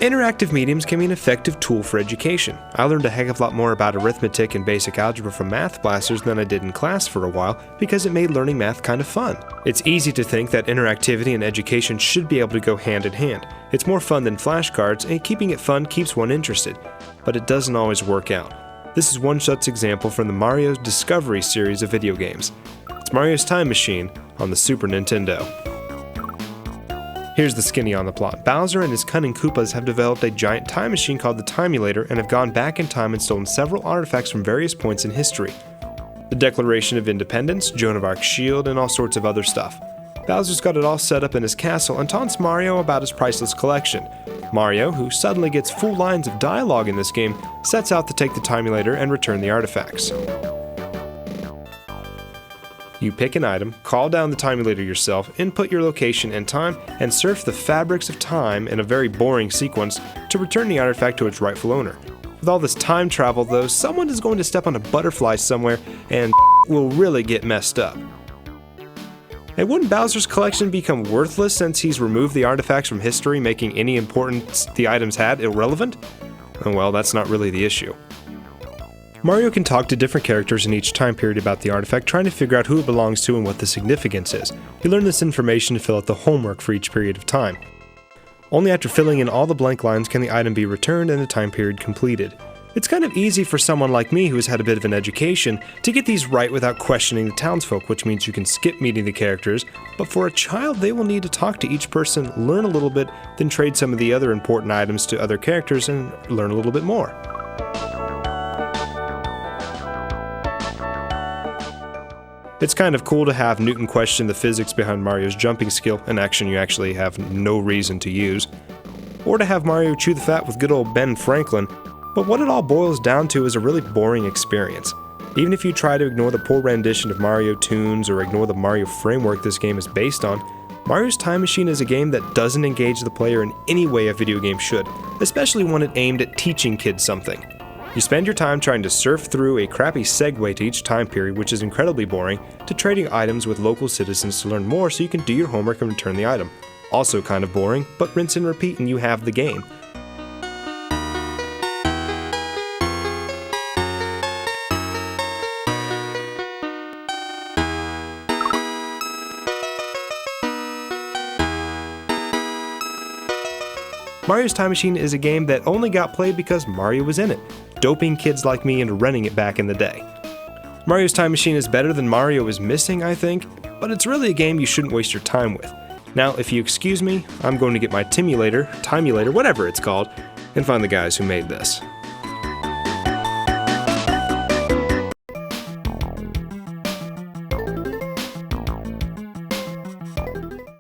Interactive mediums can be an effective tool for education. I learned a heck of a lot more about arithmetic and basic algebra from Math Blasters than I did in class for a while because it made learning math kind of fun. It's easy to think that interactivity and education should be able to go hand in hand. It's more fun than flashcards, and keeping it fun keeps one interested. But it doesn't always work out. This is one such example from the Mario's Discovery series of video games. It's Mario's Time Machine on the Super Nintendo. Here's the skinny on the plot. Bowser and his cunning Koopas have developed a giant time machine called the Timulator and have gone back in time and stolen several artifacts from various points in history. The Declaration of Independence, Joan of Arc's shield, and all sorts of other stuff. Bowser's got it all set up in his castle and taunts Mario about his priceless collection. Mario, who suddenly gets full lines of dialogue in this game, sets out to take the Timulator and return the artifacts. You pick an item, call down the Timulator yourself, input your location and time, and surf the fabrics of time in a very boring sequence to return the artifact to its rightful owner. With all this time travel though, someone is going to step on a butterfly somewhere and will really get messed up. And wouldn't Bowser's collection become worthless since he's removed the artifacts from history, making any importance the items had irrelevant? Well, that's not really the issue. Mario can talk to different characters in each time period about the artifact, trying to figure out who it belongs to and what the significance is. You learn this information to fill out the homework for each period of time. Only after filling in all the blank lines can the item be returned and the time period completed. It's kind of easy for someone like me who has had a bit of an education to get these right without questioning the townsfolk, which means you can skip meeting the characters, but for a child they will need to talk to each person, learn a little bit, then trade some of the other important items to other characters and learn a little bit more. It's kind of cool to have Newton question the physics behind Mario's jumping skill, an action you actually have no reason to use, or to have Mario chew the fat with good old Ben Franklin, but what it all boils down to is a really boring experience. Even if you try to ignore the poor rendition of Mario tunes or ignore the Mario framework this game is based on, Mario's Time Machine is a game that doesn't engage the player in any way a video game should, especially one aimed at teaching kids something. You spend your time trying to surf through a crappy segue to each time period, which is incredibly boring, to trading items with local citizens to learn more so you can do your homework and return the item. Also kind of boring, but rinse and repeat and you have the game. Mario's Time Machine is a game that only got played because Mario was in it, doping kids like me into renting it back in the day. Mario's Time Machine is better than Mario is Missing, I think, but it's really a game you shouldn't waste your time with. Now, if you excuse me, I'm going to get my Timulator, whatever it's called, and find the guys who made this.